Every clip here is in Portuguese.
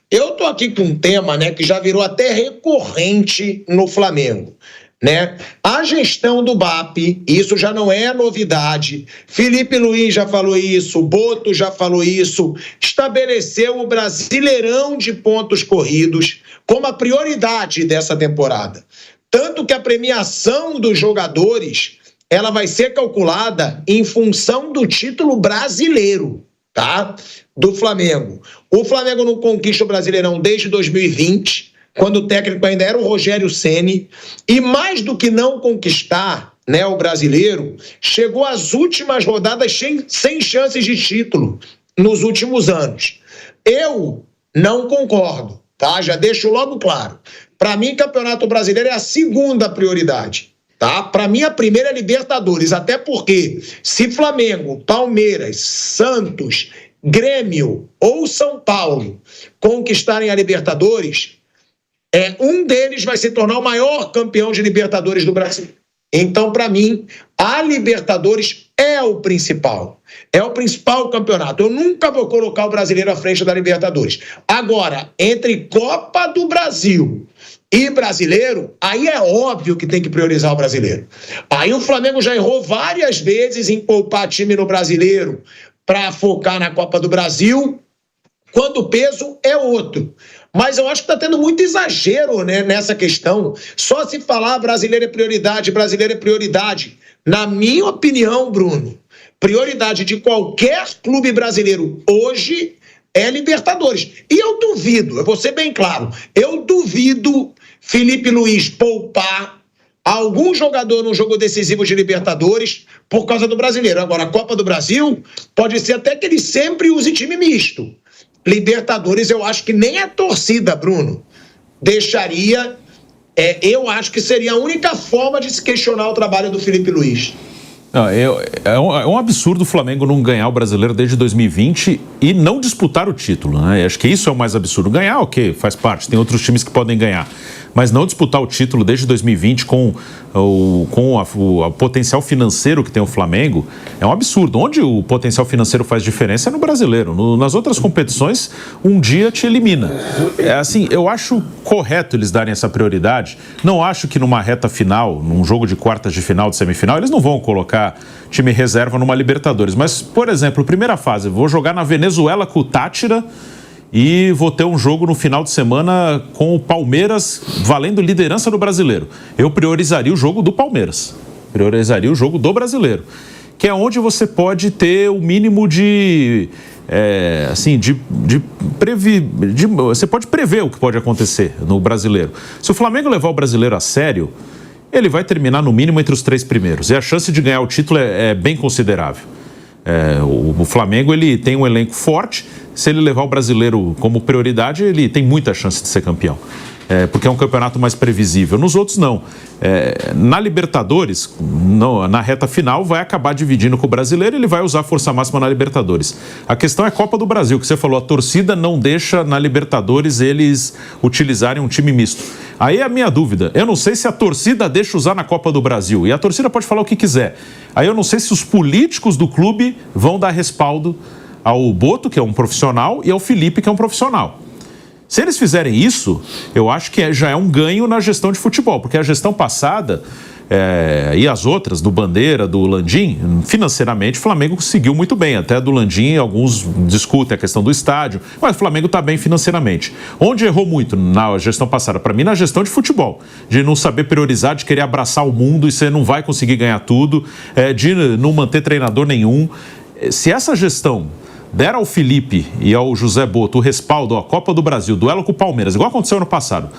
eu tô aqui com um tema, né, que já virou até recorrente no Flamengo, né? A gestão do BAP, isso já não é novidade. Felipe Luiz já falou isso, Boto já falou isso, estabeleceu o Brasileirão de pontos corridos como a prioridade dessa temporada. Tanto que a premiação dos jogadores, ela vai ser calculada em função do título brasileiro, tá? Do Flamengo. O Flamengo não conquista o Brasileirão desde 2020, quando o técnico ainda era o Rogério Ceni, e mais do que não conquistar, né, o brasileiro, chegou às últimas rodadas sem chances de título nos últimos anos. Eu não concordo, tá? Já deixo logo claro. Para mim, Campeonato Brasileiro é a segunda prioridade, tá? Para mim, a primeira é Libertadores, até porque se Flamengo, Palmeiras, Santos, Grêmio ou São Paulo conquistarem a Libertadores, um deles vai se tornar o maior campeão de Libertadores do Brasil. Então, para mim, a Libertadores é o principal campeonato. Eu nunca vou colocar o brasileiro à frente da Libertadores. Agora, entre Copa do Brasil e brasileiro, aí é óbvio que tem que priorizar o brasileiro. Aí o Flamengo já errou várias vezes em poupar time no brasileiro para focar na Copa do Brasil, quando o peso é outro. Mas eu acho que está tendo muito exagero, né, nessa questão. Só se falar brasileiro é prioridade, brasileiro é prioridade. Na minha opinião, Bruno, prioridade de qualquer clube brasileiro hoje é Libertadores. E eu duvido, eu vou ser bem claro, eu duvido Felipe Luiz poupar algum jogador num jogo decisivo de Libertadores por causa do brasileiro. Agora, a Copa do Brasil pode ser até que ele sempre use time misto. Libertadores, eu acho que nem a torcida, Bruno, deixaria. Eu acho que seria a única forma de se questionar o trabalho do Felipe Luiz. Não, é um absurdo o Flamengo não ganhar o Brasileiro desde 2020 e não disputar o título, né? Acho que isso é o mais absurdo. Ganhar, ok, faz parte, tem outros times que podem ganhar. Mas não disputar o título desde 2020 com o potencial financeiro que tem o Flamengo é um absurdo. Onde o potencial financeiro faz diferença é no Brasileiro. Nas outras competições, um dia te elimina. Assim, eu acho correto eles darem essa prioridade. Não acho que numa reta final, num jogo de quartas de final, de semifinal, eles não vão colocar time reserva numa Libertadores. Mas, por exemplo, primeira fase, vou jogar na Venezuela com o Táchira e vou ter um jogo no final de semana com o Palmeiras valendo liderança do Brasileiro. Eu priorizaria o jogo do Palmeiras, priorizaria o jogo do Brasileiro, que é onde você pode ter o mínimo você pode prever o que pode acontecer no Brasileiro. Se o Flamengo levar o Brasileiro a sério, ele vai terminar no mínimo entre os 3 primeiros, e a chance de ganhar o título é bem considerável. O Flamengo, ele tem um elenco forte. Se ele levar o brasileiro como prioridade, ele tem muita chance de ser campeão, porque é um campeonato mais previsível. Nos outros, não. Na Libertadores, na reta final, vai acabar dividindo com o brasileiro e ele vai usar a força máxima na Libertadores. A questão é a Copa do Brasil, que você falou, a torcida não deixa na Libertadores eles utilizarem um time misto. Aí é a minha dúvida. Eu não sei se a torcida deixa usar na Copa do Brasil. E a torcida pode falar o que quiser. Aí eu não sei se os políticos do clube vão dar respaldo ao Boto, que é um profissional, e ao Felipe, que é um profissional. Se eles fizerem isso, eu acho que já é um ganho na gestão de futebol, porque a gestão passada e as outras, do Bandeira, do Landim, financeiramente o Flamengo seguiu muito bem. Até do Landim, alguns discutem a questão do estádio, mas o Flamengo está bem financeiramente. Onde errou muito na gestão passada? Para mim, na gestão de futebol, de não saber priorizar, de querer abraçar o mundo e você não vai conseguir ganhar tudo, de não manter treinador nenhum. Se essa gestão der ao Felipe e ao José Boto o respaldo, a Copa do Brasil, duelo com o Palmeiras, igual aconteceu ano passado,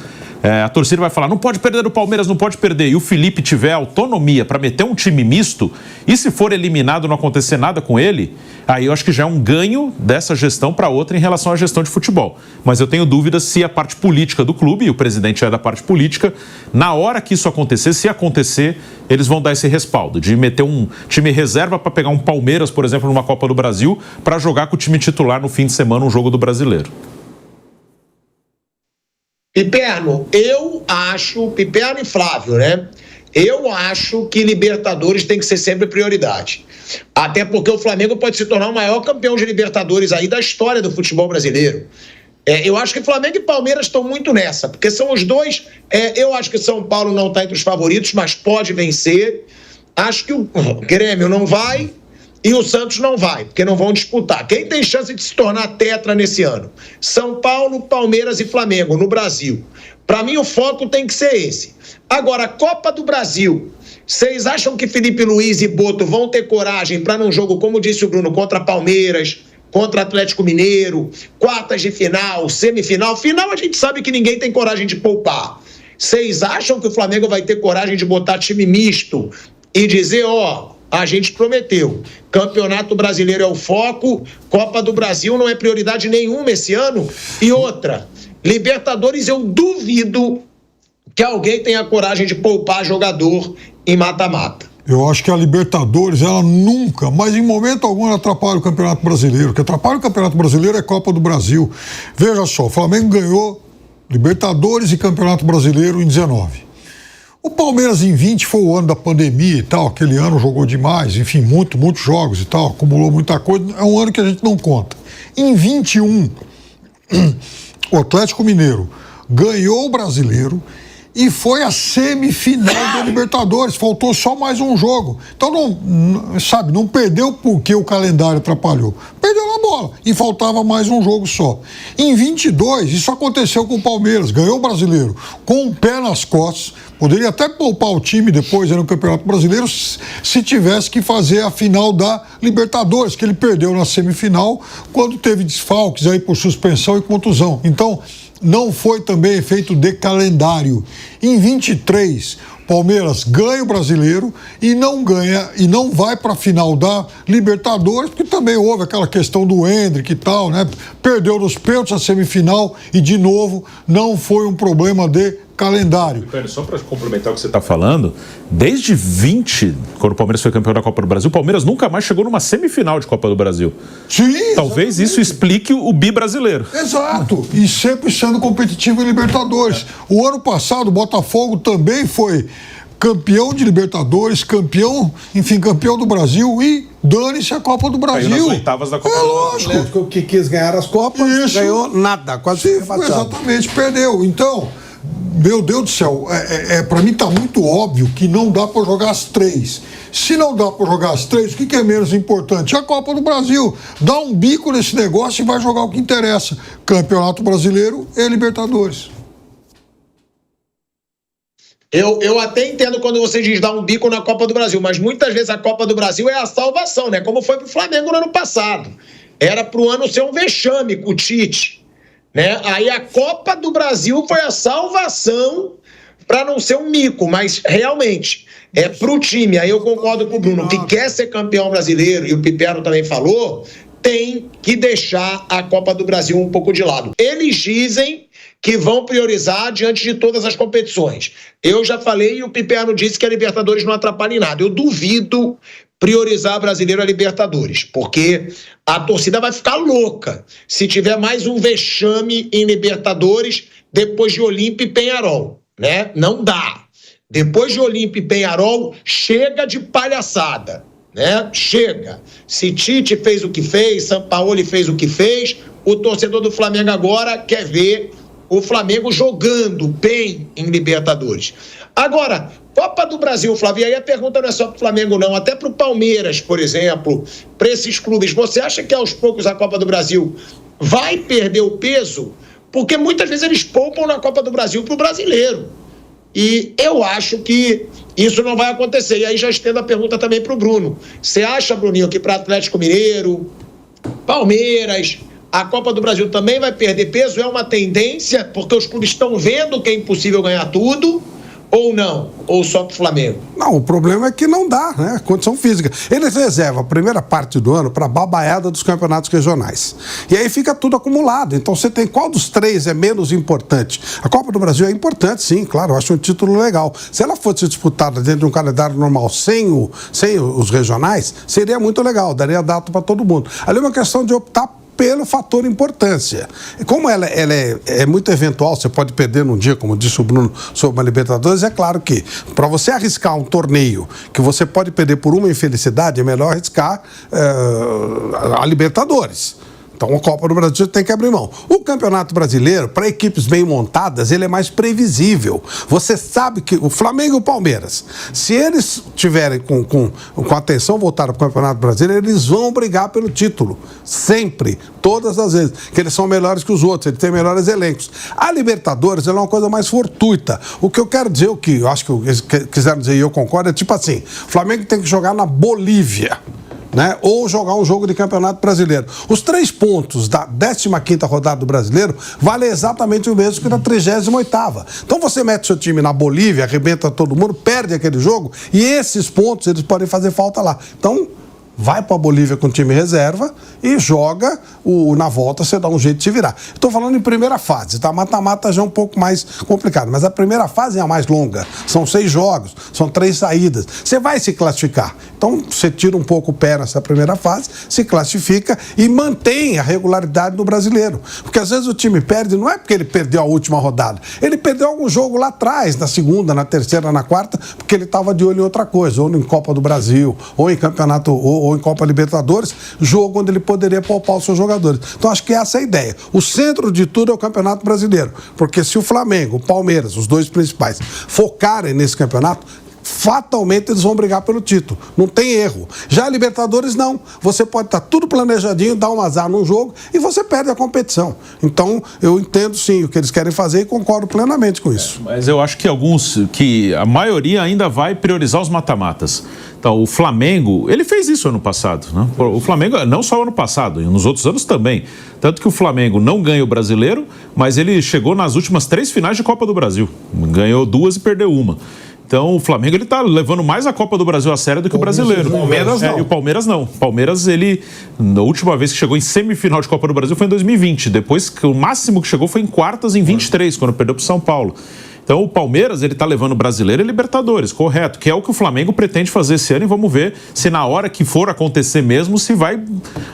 a torcida vai falar, não pode perder do Palmeiras, não pode perder, e o Felipe tiver autonomia para meter um time misto, e se for eliminado não acontecer nada com ele, aí eu acho que já é um ganho dessa gestão para outra em relação à gestão de futebol. Mas eu tenho dúvidas se a parte política do clube, e o presidente é da parte política, na hora que isso acontecer, se acontecer, eles vão dar esse respaldo, de meter um time reserva para pegar um Palmeiras, por exemplo, numa Copa do Brasil, para jogar com o time titular no fim de semana um jogo do Brasileiro. Piperno e Flávio, né? Eu acho que Libertadores tem que ser sempre prioridade. Até porque o Flamengo pode se tornar o maior campeão de Libertadores aí da história do futebol brasileiro. Eu acho que Flamengo e Palmeiras estão muito nessa, porque são os dois. Eu acho que São Paulo não está entre os favoritos, mas pode vencer. Acho que o Grêmio não vai e o Santos não vai, porque não vão disputar. Quem tem chance de se tornar tetra nesse ano? São Paulo, Palmeiras e Flamengo, no Brasil. Para mim, o foco tem que ser esse. Agora, a Copa do Brasil. Vocês acham que Felipe Luiz e Boto vão ter coragem para num jogo, como disse o Bruno, contra Palmeiras, contra Atlético Mineiro, quartas de final, semifinal? Final a gente sabe que ninguém tem coragem de poupar. Vocês acham que o Flamengo vai ter coragem de botar time misto e dizer, a gente prometeu, Campeonato Brasileiro é o foco, Copa do Brasil não é prioridade nenhuma esse ano? E outra, Libertadores eu duvido que alguém tenha coragem de poupar jogador em mata-mata. Eu acho que a Libertadores, ela nunca, mas em momento algum ela atrapalha o Campeonato Brasileiro. O que atrapalha o Campeonato Brasileiro é a Copa do Brasil. Veja só, o Flamengo ganhou Libertadores e Campeonato Brasileiro em 19. O Palmeiras em 20 foi o ano da pandemia e tal, aquele ano jogou demais, enfim, muitos jogos e tal, acumulou muita coisa, é um ano que a gente não conta. Em 21, o Atlético Mineiro ganhou o Brasileiro e foi a semifinal da Libertadores, faltou só mais um jogo. Então, não perdeu porque o calendário atrapalhou. Perdeu na bola e faltava mais um jogo só. Em 22, isso aconteceu com o Palmeiras, ganhou o Brasileiro com o pé nas costas, poderia até poupar o time depois no Campeonato Brasileiro se tivesse que fazer a final da Libertadores, que ele perdeu na semifinal quando teve desfalques aí por suspensão e contusão. Então, não foi também efeito de calendário. Em 23, Palmeiras ganha o Brasileiro e não vai para a final da Libertadores, porque também houve aquela questão do Endrick e tal, né? Perdeu nos pênaltis a semifinal e, de novo, não foi um problema de calendário. Só para complementar o que você está falando, desde 20, quando o Palmeiras foi campeão da Copa do Brasil, o Palmeiras nunca mais chegou numa semifinal de Copa do Brasil. Sim, talvez exatamente. Isso explique o bi-brasileiro. Exato, e sempre sendo competitivo em Libertadores. O ano passado, o Botafogo também foi campeão de Libertadores, campeão do Brasil e dane-se a Copa do Brasil. Caiu nas oitavas da Copa do Brasil. Lógico. O Atlético que quis ganhar as Copas, ganhou nada, quase exatamente, perdeu. Então, meu Deus do céu, para mim está muito óbvio que não dá para jogar as três. Se não dá para jogar as três, o que é menos importante? A Copa do Brasil. Dá um bico nesse negócio e vai jogar o que interessa. Campeonato Brasileiro e Libertadores. Eu até entendo quando você diz dar um bico na Copa do Brasil, mas muitas vezes a Copa do Brasil é a salvação, né? Como foi pro Flamengo no ano passado. Era pro ano ser um vexame com o Tite, né? Aí a Copa do Brasil foi a salvação para não ser um mico, mas realmente é pro time. Aí eu concordo com o Bruno, que quer ser campeão brasileiro, e o Pipero também falou, tem que deixar a Copa do Brasil um pouco de lado. Eles dizem que vão priorizar diante de todas as competições. Eu já falei e o Piperno disse que a Libertadores não atrapalha em nada. Eu duvido priorizar brasileiro a Libertadores, porque a torcida vai ficar louca se tiver mais um vexame em Libertadores depois de Olímpia e Peñarol, né? Não dá. Depois de Olímpia e Peñarol, chega de palhaçada, né? Chega. Se Tite fez o que fez, Sampaoli fez o que fez, o torcedor do Flamengo agora quer ver o Flamengo jogando bem em Libertadores. Agora, Copa do Brasil, Flávio, aí a pergunta não é só para o Flamengo não, até para o Palmeiras, por exemplo, para esses clubes. Você acha que aos poucos a Copa do Brasil vai perder o peso? Porque muitas vezes eles poupam na Copa do Brasil para o brasileiro. E eu acho que isso não vai acontecer. E aí já estendo a pergunta também para o Bruno. Você acha, Bruninho, que para Atlético Mineiro, Palmeiras, a Copa do Brasil também vai perder peso? É uma tendência? Porque os clubes estão vendo que é impossível ganhar tudo? Ou não? Ou só pro Flamengo? Não, o problema é que não dá, né? Condição física. Eles reservam a primeira parte do ano para a babaiada dos campeonatos regionais. E aí fica tudo acumulado. Então você tem qual dos três é menos importante? A Copa do Brasil é importante, sim, claro. Eu acho um título legal. Se ela fosse disputada dentro de um calendário normal sem os regionais, seria muito legal. Daria data para todo mundo. Ali é uma questão de optar pelo fator importância. Como ela é muito eventual, você pode perder num dia, como disse o Bruno, sobre uma Libertadores, é claro que para você arriscar um torneio que você pode perder por uma infelicidade, é melhor arriscar a Libertadores. Então a Copa do Brasil tem que abrir mão. O Campeonato Brasileiro, para equipes bem montadas, ele é mais previsível. Você sabe que o Flamengo e o Palmeiras, se eles tiverem com atenção voltada para o Campeonato Brasileiro, eles vão brigar pelo título. Sempre, todas as vezes. Que eles são melhores que os outros, eles têm melhores elencos. A Libertadores ela é uma coisa mais fortuita. O que eu quero dizer, o que eu acho que eles quiseram dizer e eu concordo, é tipo assim, o Flamengo tem que jogar na Bolívia, né? Ou jogar um jogo de Campeonato Brasileiro. Os 3 pontos da 15ª rodada do Brasileiro valem exatamente o mesmo que da 38ª. Então você mete seu time na Bolívia, arrebenta todo mundo, perde aquele jogo e esses pontos eles podem fazer falta lá. Então vai para a Bolívia com o time reserva e joga, na volta você dá um jeito de se virar. Estou falando em primeira fase, tá? Mata-mata já é um pouco mais complicado, mas a primeira fase é a mais longa. São 6 jogos, são 3 saídas. Você vai se classificar. Então você tira um pouco o pé nessa primeira fase, se classifica e mantém a regularidade do brasileiro. Porque às vezes o time perde, não é porque ele perdeu a última rodada, ele perdeu algum jogo lá atrás, na segunda, na terceira, na quarta, porque ele estava de olho em outra coisa, ou em Copa do Brasil, ou em campeonato, ou em Copa Libertadores, jogo onde ele poderia poupar os seus jogadores. Então acho que essa é a ideia. O centro de tudo é o Campeonato Brasileiro, porque se o Flamengo, o Palmeiras, os 2 principais, focarem nesse campeonato, fatalmente eles vão brigar pelo título. Não tem erro. Já a Libertadores, não. Você pode estar tudo planejadinho, dar um azar num jogo e você perde a competição. Então, eu entendo sim o que eles querem fazer e concordo plenamente com isso. Mas eu acho que a maioria ainda vai priorizar os mata-matas. Então, o Flamengo, ele fez isso ano passado, né? O Flamengo, não só ano passado, nos outros anos também. Tanto que o Flamengo não ganha o Brasileiro, mas ele chegou nas últimas 3 finais de Copa do Brasil. Ganhou 2 e perdeu 1. Então, o Flamengo ele tá levando mais a Copa do Brasil a sério do que o Brasileiro. O Palmeiras não. E o Palmeiras não. O Palmeiras, ele, na última vez que chegou em semifinal de Copa do Brasil foi em 2020. Depois, o máximo que chegou foi em quartas em 23, quando perdeu para o São Paulo. Então, o Palmeiras, ele tá levando o Brasileiro e Libertadores, correto, que é o que o Flamengo pretende fazer esse ano e vamos ver se na hora que for acontecer mesmo, se vai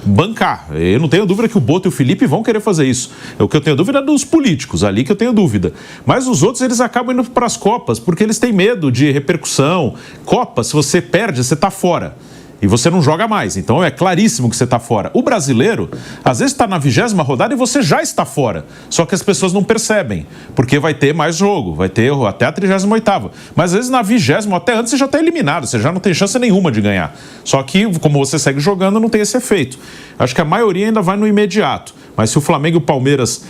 bancar. Eu não tenho dúvida que o Boto e o Felipe vão querer fazer isso. O que eu tenho dúvida é dos políticos, ali que eu tenho dúvida. Mas os outros, eles acabam indo para as Copas, porque eles têm medo de repercussão. Copa, se você perde, você tá fora. E você não joga mais, então é claríssimo que você está fora. O brasileiro, às vezes está na 20ª rodada e você já está fora. Só que as pessoas não percebem, porque vai ter mais jogo, vai ter até a 38ª. Mas às vezes na 20ª, até antes, você já está eliminado, você já não tem chance nenhuma de ganhar. Só que, como você segue jogando, não tem esse efeito. Acho que a maioria ainda vai no imediato. Mas se o Flamengo e o Palmeiras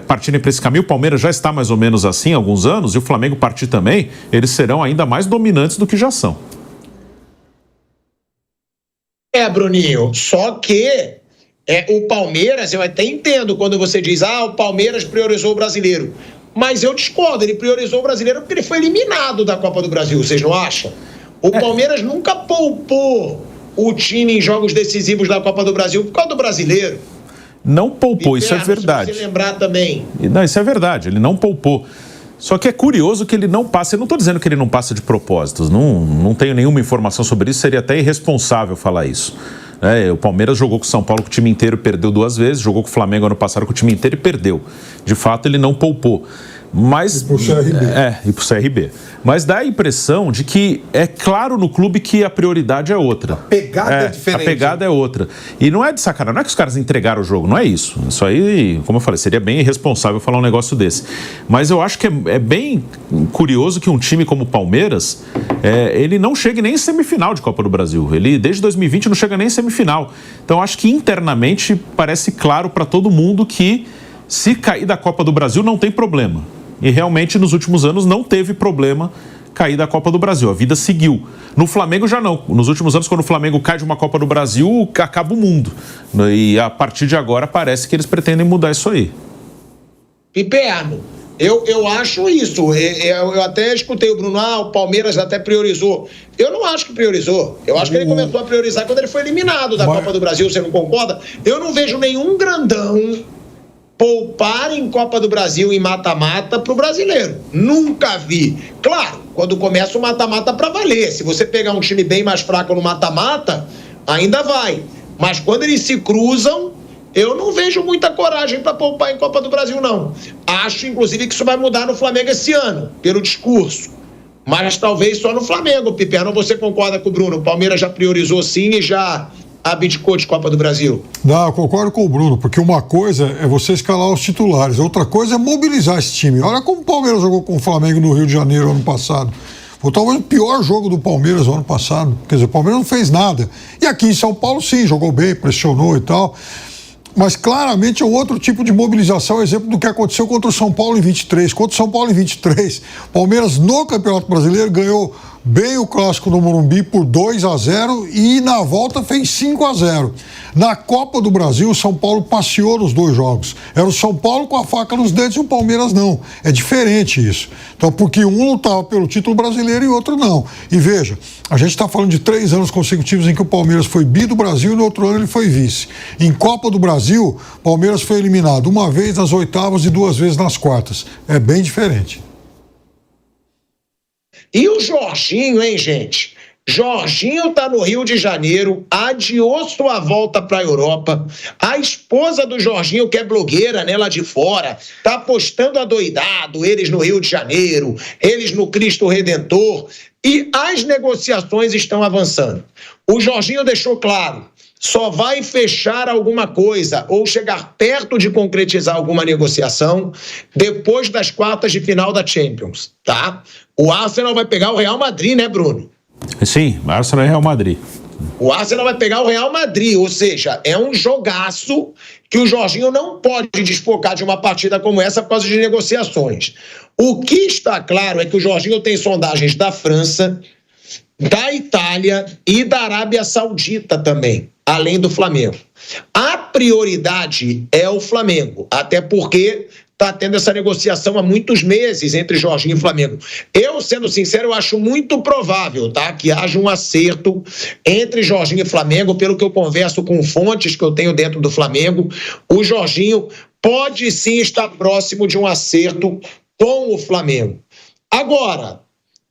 partirem para esse caminho, o Palmeiras já está mais ou menos assim há alguns anos, e o Flamengo partir também, eles serão ainda mais dominantes do que já são. Bruninho, só que o Palmeiras, eu até entendo quando você diz, o Palmeiras priorizou o brasileiro. Mas eu discordo, ele priorizou o brasileiro porque ele foi eliminado da Copa do Brasil, vocês não acham? O Palmeiras nunca poupou o time em jogos decisivos da Copa do Brasil por causa do brasileiro. Não poupou, isso é verdade. Se você lembrar também. Não, isso é verdade, ele não poupou. Só que é curioso que ele não passa, eu não estou dizendo que ele não passa de propósitos, não tenho nenhuma informação sobre isso, seria até irresponsável falar isso. O Palmeiras jogou com o São Paulo com o time inteiro e perdeu 2 vezes, jogou com o Flamengo ano passado com o time inteiro e perdeu. De fato, ele não poupou. Mas, e pro CRB. E pro CRB. Mas dá a impressão de que é claro no clube que a prioridade é outra. A pegada é diferente. A pegada é outra. E não é de sacanagem, não é que os caras entregaram o jogo, não é isso. Isso aí, como eu falei, seria bem irresponsável falar um negócio desse. Mas eu acho que é bem curioso que um time como o Palmeiras, ele não chegue nem em semifinal de Copa do Brasil. Ele, desde 2020, não chega nem em semifinal. Então, acho que internamente parece claro para todo mundo que se cair da Copa do Brasil não tem problema. E realmente nos últimos anos não teve problema cair da Copa do Brasil, a vida seguiu. No Flamengo já não. Nos últimos anos, quando o Flamengo cai de uma Copa do Brasil, acaba o mundo. E a partir de agora parece que eles pretendem mudar isso aí. Piperno, eu acho isso. Eu até escutei o Bruno, o Palmeiras até priorizou. Eu não acho que priorizou. Eu acho que ele começou a priorizar quando ele foi eliminado da Copa do Brasil, você não concorda? Eu não vejo nenhum grandão poupar em Copa do Brasil em mata-mata pro brasileiro. Nunca vi. Claro, quando começa o mata-mata para valer. Se você pegar um time bem mais fraco no mata-mata, ainda vai. Mas quando eles se cruzam, eu não vejo muita coragem para poupar em Copa do Brasil, não. Acho, inclusive, que isso vai mudar no Flamengo esse ano, pelo discurso. Mas talvez só no Flamengo, Piperno. Você concorda com o Bruno? O Palmeiras já priorizou sim e já abdicou de Copa do Brasil? Não, eu concordo com o Bruno, porque uma coisa é você escalar os titulares, outra coisa é mobilizar esse time. Olha como o Palmeiras jogou com o Flamengo no Rio de Janeiro ano passado. Foi talvez o pior jogo do Palmeiras no ano passado. Quer dizer, o Palmeiras não fez nada. E aqui em São Paulo, sim, jogou bem, pressionou e tal. Mas claramente é um outro tipo de mobilização, exemplo do que aconteceu contra o São Paulo em 23. Contra o São Paulo em 23, Palmeiras no Campeonato Brasileiro ganhou bem o clássico no Morumbi por 2-0 e na volta fez 5-0. Na Copa do Brasil, o São Paulo passeou nos dois jogos. Era o São Paulo com a faca nos dentes e o Palmeiras não. É diferente isso. Então, porque um lutava pelo título brasileiro e outro não. E veja, a gente está falando de 3 anos consecutivos em que o Palmeiras foi bi do Brasil e no outro ano ele foi vice. Em Copa do Brasil, o Palmeiras foi eliminado uma vez nas oitavas e 2 vezes nas quartas. É bem diferente. E o Jorginho, hein, gente? Jorginho tá no Rio de Janeiro, adiou sua volta para a Europa. A esposa do Jorginho, que é blogueira, né, lá de fora, tá postando adoidado, eles no Rio de Janeiro, eles no Cristo Redentor, e as negociações estão avançando. O Jorginho deixou claro, só vai fechar alguma coisa ou chegar perto de concretizar alguma negociação depois das quartas de final da Champions, tá? O Arsenal vai pegar o Real Madrid, né, Bruno? Sim, Arsenal e Real Madrid. O Arsenal vai pegar o Real Madrid, ou seja, é um jogaço que o Jorginho não pode desfocar de uma partida como essa por causa de negociações. O que está claro é que o Jorginho tem sondagens da França, da Itália e da Arábia Saudita também, além do Flamengo. A prioridade é o Flamengo, até porque está tendo essa negociação há muitos meses entre Jorginho e Flamengo. Eu, sendo sincero, eu acho muito provável, tá, que haja um acerto entre Jorginho e Flamengo. Pelo que eu converso com fontes que eu tenho dentro do Flamengo, o Jorginho pode sim estar próximo de um acerto com o Flamengo. Agora,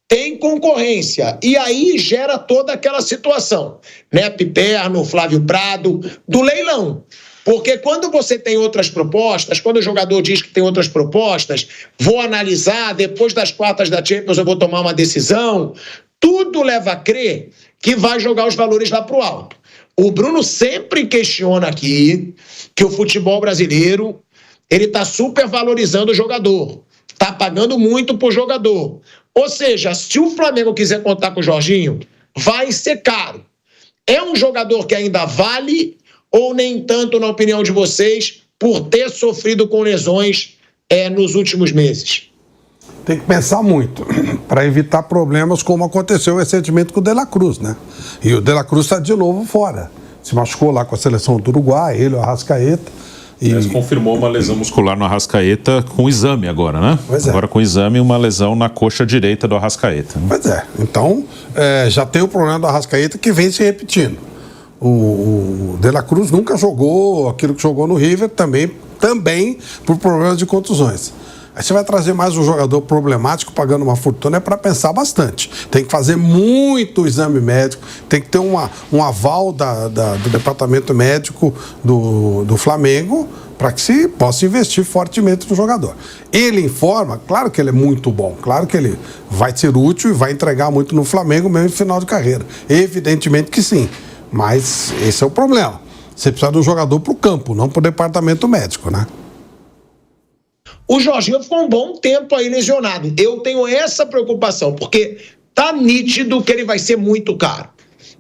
tem concorrência, e aí gera toda aquela situação, né, Piperno, Flávio Prado, do leilão. Porque quando você tem outras propostas, quando o jogador diz que tem outras propostas, vou analisar, depois das quartas da Champions eu vou tomar uma decisão, tudo leva a crer que vai jogar os valores lá pro alto. O Bruno sempre questiona aqui que o futebol brasileiro, ele está supervalorizando o jogador, está pagando muito por jogador. Ou seja, se o Flamengo quiser contar com o Jorginho, vai ser caro. É um jogador que ainda vale ou nem tanto, na opinião de vocês, por ter sofrido com lesões nos últimos meses? Tem que pensar muito para evitar problemas como aconteceu recentemente com o De La Cruz, né? E o De La Cruz está de novo fora. Se machucou lá com a seleção do Uruguai, ele, o Arrascaeta. Mas confirmou uma lesão muscular no Arrascaeta com exame agora, né? Pois é. Agora com exame, uma lesão na coxa direita do Arrascaeta. Pois é. Então, já tem o problema do Arrascaeta que vem se repetindo. O De La Cruz nunca jogou aquilo que jogou no River, também por problemas de contusões. Aí você vai trazer mais um jogador problemático pagando uma fortuna, é para pensar bastante. Tem que fazer muito exame médico, tem que ter um aval do departamento médico do Flamengo para que se possa investir fortemente no jogador. Ele informa, claro que ele é muito bom, claro que ele vai ser útil e vai entregar muito no Flamengo mesmo no final de carreira. Evidentemente que sim. Mas esse é o problema. Você precisa de um jogador para o campo, não para o departamento médico, né? O Jorginho ficou um bom tempo aí lesionado. Eu tenho essa preocupação, porque tá nítido que ele vai ser muito caro.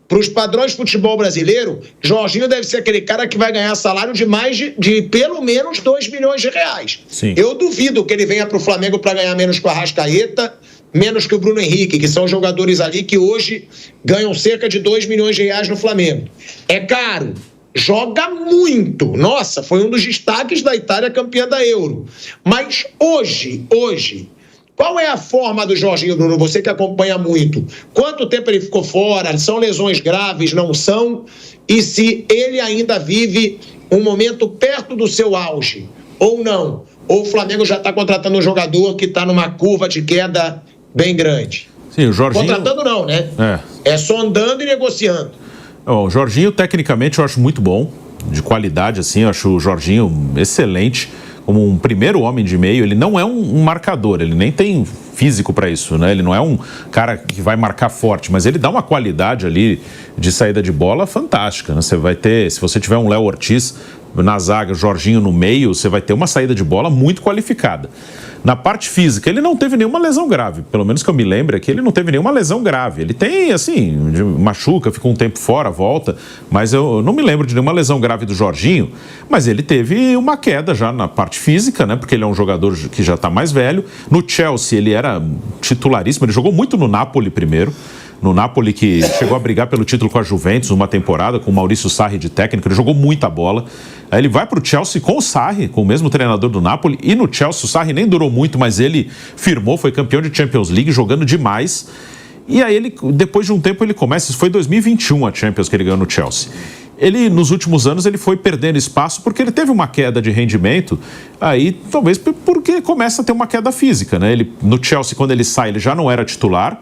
Para os padrões de futebol brasileiro, Jorginho deve ser aquele cara que vai ganhar salário de mais de pelo menos 2 milhões de reais. Sim. Eu duvido que ele venha para o Flamengo para ganhar menos que o Arrascaeta, menos que o Bruno Henrique, que são jogadores ali que hoje ganham cerca de 2 milhões de reais no Flamengo. É caro, joga muito. Nossa, foi um dos destaques da Itália campeã da Euro. Mas hoje, qual é a forma do Jorginho, Bruno? Você que acompanha muito. Quanto tempo ele ficou fora? São lesões graves? Não são? E se ele ainda vive um momento perto do seu auge? Ou não? Ou o Flamengo já está contratando um jogador que está numa curva de queda bem grande? Sim, o Jorginho... Contratando não, né? É sondando e negociando. O Jorginho, tecnicamente, eu acho muito bom, de qualidade, assim, eu acho o Jorginho excelente, como um primeiro homem de meio. Ele não é um marcador, ele nem tem físico para isso, né? Ele não é um cara que vai marcar forte, mas ele dá uma qualidade ali de saída de bola fantástica, né? Você vai ter, se você tiver um Léo Ortiz na zaga, Jorginho no meio, você vai ter uma saída de bola muito qualificada. Na parte física, ele não teve nenhuma lesão grave. Pelo menos que eu me lembre aqui, ele não teve nenhuma lesão grave. Ele tem, assim, machuca, fica um tempo fora, volta. Mas eu não me lembro de nenhuma lesão grave do Jorginho. Mas ele teve uma queda já na parte física, né? Porque ele é um jogador que já está mais velho. No Chelsea, ele era titularíssimo. Ele jogou muito no Napoli primeiro. No Napoli, que chegou a brigar pelo título com a Juventus uma temporada, com o Maurício Sarri de técnico, ele jogou muita bola. Aí ele vai para o Chelsea com o Sarri, com o mesmo treinador do Napoli, e no Chelsea o Sarri nem durou muito, mas ele firmou, foi campeão de Champions League, jogando demais. E aí ele, depois de um tempo, ele começa, isso foi 2021 a Champions que ele ganhou no Chelsea. Ele, nos últimos anos, ele foi perdendo espaço porque ele teve uma queda de rendimento, aí talvez porque começa a ter uma queda física, né? Ele, no Chelsea, quando ele sai, ele já não era titular.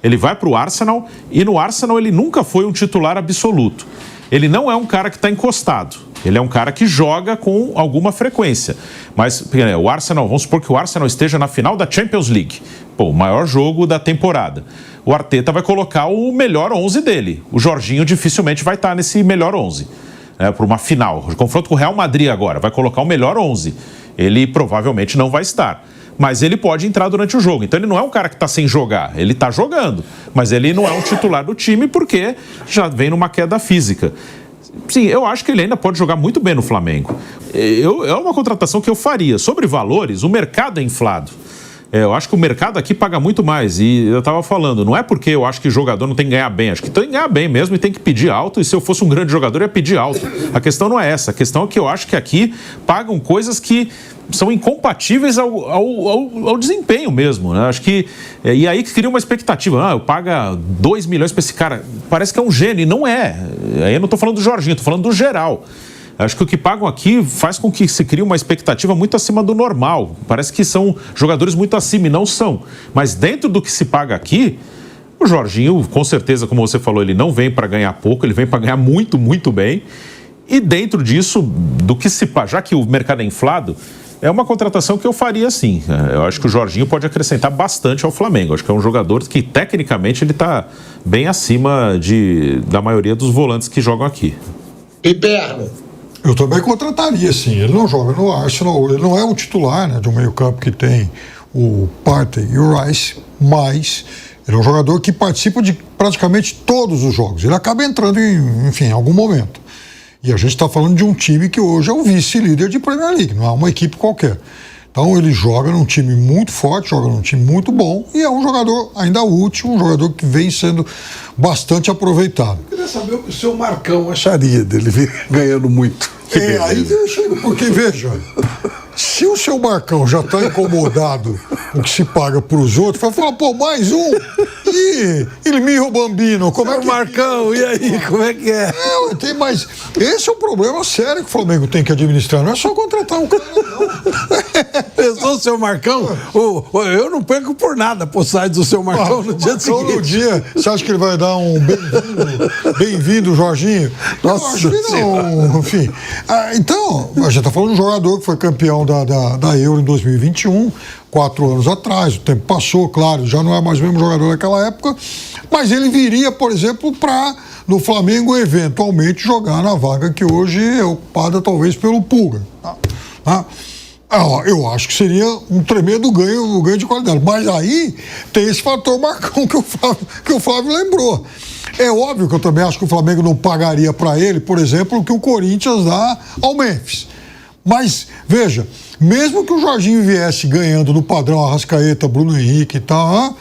Ele vai para o Arsenal e no Arsenal ele nunca foi um titular absoluto. Ele não é um cara que está encostado. Ele é um cara que joga com alguma frequência. Mas o Arsenal, vamos supor que o Arsenal esteja na final da Champions League. Pô, o maior jogo da temporada. O Arteta vai colocar o melhor 11 dele. O Jorginho dificilmente vai estar nesse melhor 11. Para uma final. O confronto com o Real Madrid agora. Vai colocar o melhor 11. Ele provavelmente não vai estar. Mas ele pode entrar durante o jogo. Então ele não é um cara que está sem jogar, ele está jogando. Mas ele não é um titular do time porque já vem numa queda física. Sim, eu acho que ele ainda pode jogar muito bem no Flamengo. É uma contratação que eu faria. Sobre valores, o mercado é inflado. Eu acho que o mercado aqui paga muito mais. E eu estava falando, não é porque eu acho que jogador não tem que ganhar bem. Acho que tem que ganhar bem mesmo e tem que pedir alto. E se eu fosse um grande jogador, eu ia pedir alto. A questão não é essa. A questão é que eu acho que aqui pagam coisas que são incompatíveis ao desempenho mesmo, né? Acho que... E aí que cria uma expectativa. Eu pago 2 milhões para esse cara. Parece que é um gênio. E não é. Aí eu não estou falando do Jorginho, estou falando do geral. Acho que o que pagam aqui faz com que se crie uma expectativa muito acima do normal. Parece que são jogadores muito acima e não são. Mas dentro do que se paga aqui, o Jorginho, com certeza, como você falou, ele não vem para ganhar pouco, ele vem para ganhar muito, muito bem. E dentro disso, do que se paga, já que o mercado é inflado, é uma contratação que eu faria sim. Eu acho que o Jorginho pode acrescentar bastante ao Flamengo. Acho que é um jogador que, tecnicamente, ele está bem acima da maioria dos volantes que jogam aqui. E Perno? Eu também contrataria, sim. Ele não joga no Arsenal, ele não é um titular, né, de um meio-campo que tem o Partey e o Rice, mas ele é um jogador que participa de praticamente todos os jogos. Ele acaba entrando em algum momento. E a gente está falando de um time que hoje é o vice-líder de Premier League, não é uma equipe qualquer. Então ele joga num time muito forte, joga num time muito bom e é um jogador ainda útil, um jogador que vem sendo bastante aproveitado. Eu queria saber o que o seu Marcão acharia dele ganhando muito. Aí eu chego, porque veja, se o seu Marcão já está incomodado com o que se paga para os outros, vai falar, pô, mais um, e ele mirra o Bambino, como é que... Marcão, e aí, como é que é? Tem mais... Esse é um problema sério que o Flamengo tem que administrar, não é só contratar um cara, não. Pensou o seu Marcão? Eu não perco por nada pro site do seu Marcão no dia seguinte. No dia, você acha que ele vai dar um bem-vindo, Jorginho? Nossa, eu acho que não, enfim. Então, a gente está falando de um jogador que foi campeão da Euro em 2021, 4 anos atrás, o tempo passou, claro, já não é mais o mesmo jogador daquela época, mas ele viria, por exemplo, para no Flamengo eventualmente jogar na vaga que hoje é ocupada talvez pelo Pulga. Eu acho que seria um tremendo ganho de qualidade, mas aí tem esse fator Marcão que o Flávio lembrou. É óbvio que eu também acho que o Flamengo não pagaria para ele, por exemplo, o que o Corinthians dá ao Memphis. Mas, veja, mesmo que o Jorginho viesse ganhando no padrão Arrascaeta, Bruno Henrique e tal,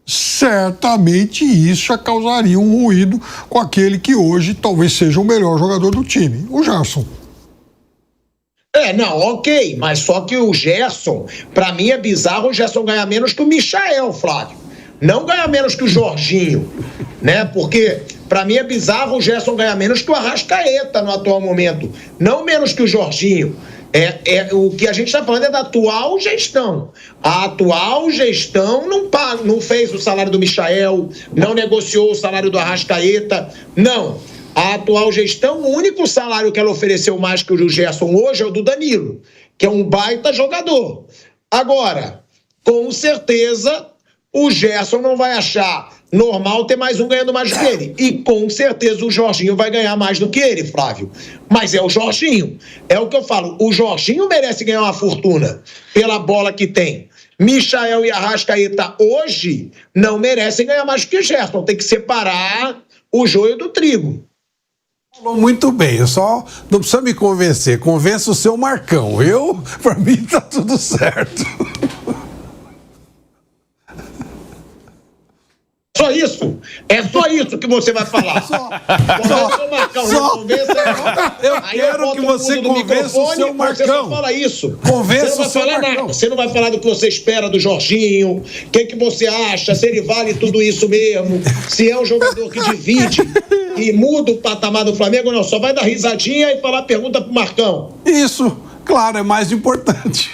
certamente isso já causaria um ruído com aquele que hoje talvez seja o melhor jogador do time, o Gerson. Não, ok, mas só que o Gerson, para mim é bizarro o Gerson ganhar menos que o Michael, Flávio. Não ganhar menos que o Jorginho, né? Porque para mim é bizarro o Gerson ganhar menos que o Arrascaeta no atual momento, não menos que o Jorginho. O que a gente está falando é da atual gestão. A atual gestão não fez o salário do Michael, não negociou o salário do Arrascaeta, não. A atual gestão, o único salário que ela ofereceu mais que o do Gerson hoje é o do Danilo, que é um baita jogador. Agora, com certeza o Gerson não vai achar normal ter mais um ganhando mais do que ele. E com certeza o Jorginho vai ganhar mais do que ele, Flávio. Mas é o Jorginho. É o que eu falo. O Jorginho merece ganhar uma fortuna pela bola que tem. Michael e Arrascaeta hoje não merecem ganhar mais do que o Gerson. Tem que separar o joio do trigo. Falou muito bem, eu só não precisa me convencer. Convença o seu Marcão. Pra mim, tá tudo certo. Só isso? É só isso que você vai falar. Eu quero que você convença o seu Marcão. Você só fala isso. Convença o seu Marcão. Você não vai falar do que você espera do Jorginho, o que você acha, se ele vale tudo isso mesmo, se é um jogador que divide e muda o patamar do Flamengo, não. Só vai dar risadinha e falar pergunta pro Marcão. Isso. Claro, é mais importante.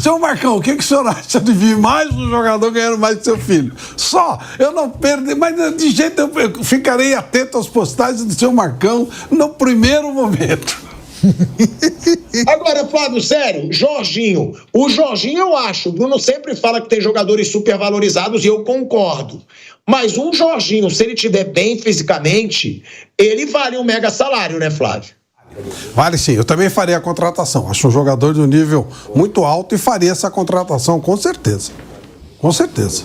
Seu Marcão, o que o senhor acha de vir mais um jogador ganhando mais que seu filho? Só, eu não perdi, mas de jeito eu ficarei atento às postagens do seu Marcão no primeiro momento. Agora, Flávio, sério, Jorginho. O Jorginho, eu acho, o Bruno sempre fala que tem jogadores supervalorizados e eu concordo. Mas um Jorginho, se ele estiver bem fisicamente, ele vale um mega salário, né, Flávio? Vale sim, eu também faria a contratação. Acho um jogador de um nível muito alto e faria essa contratação, com certeza. Com certeza.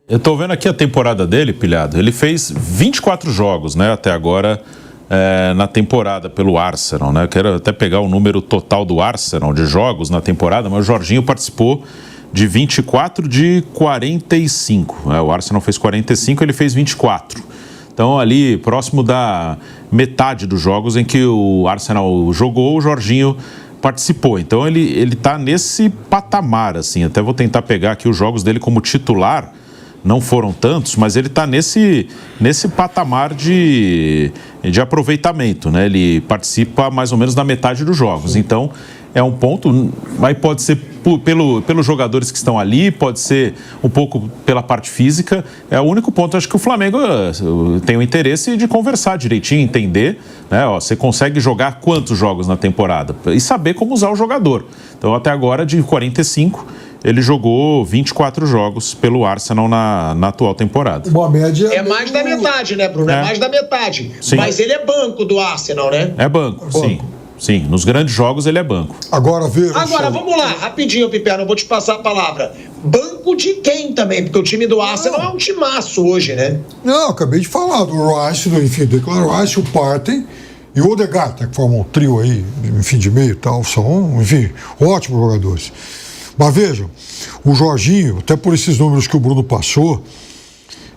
Eu tô vendo aqui a temporada dele, Pilhado. Ele fez 24 jogos, né, até agora na temporada pelo Arsenal, né? Eu quero até pegar o número total do Arsenal de jogos na temporada, mas o Jorginho participou de 24 de 45. O Arsenal fez 45, ele fez 24. Então, ali, próximo da metade dos jogos em que o Arsenal jogou, o Jorginho participou. Então, ele tá nesse patamar, assim. Até vou tentar pegar aqui os jogos dele como titular. Não foram tantos, mas ele tá nesse patamar de aproveitamento, né? Ele participa mais ou menos na metade dos jogos. Então, é um ponto, mas pode ser pelos jogadores que estão ali, pode ser um pouco pela parte física. É o único ponto, acho que o Flamengo tem o interesse de conversar direitinho, entender, né? Você consegue jogar quantos jogos na temporada e saber como usar o jogador. Então, até agora, de 45, ele jogou 24 jogos pelo Arsenal na atual temporada. Uma média é mais da metade, né, Bruno? É mais da metade. Sim. Mas ele é banco do Arsenal, né? É banco, sim. Sim, nos grandes jogos ele é banco. Agora, vamos lá, rapidinho, Piperno, eu vou te passar a palavra. Banco de quem também? Porque o time do Arsenal é um timaço hoje, né? Não, acabei de falar do Rice, do Declan Rice, o Partey e o Odegaard, que formam um trio aí, enfim, de meio e tal, são, enfim, ótimos jogadores. Mas vejam, o Jorginho, até por esses números que o Bruno passou,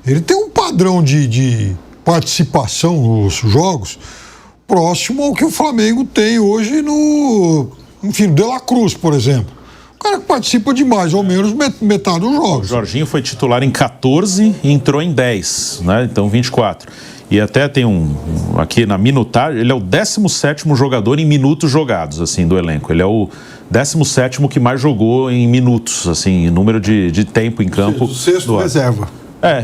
ele tem um padrão de participação nos jogos próximo ao que o Flamengo tem hoje no De La Cruz, por exemplo. O cara que participa de mais ou menos metade dos jogos. O Jorginho foi titular em 14 e entrou em 10, né? Então 24. E até tem aqui na minutagem, ele é o 17º jogador em minutos jogados, assim, do elenco. Ele é o 17º que mais jogou em minutos, assim, em número de tempo em campo. O sexto reserva.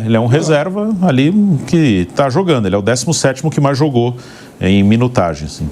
Ele é um reserva ali que tá jogando. Ele é o 17º que mais jogou em minutagem, assim.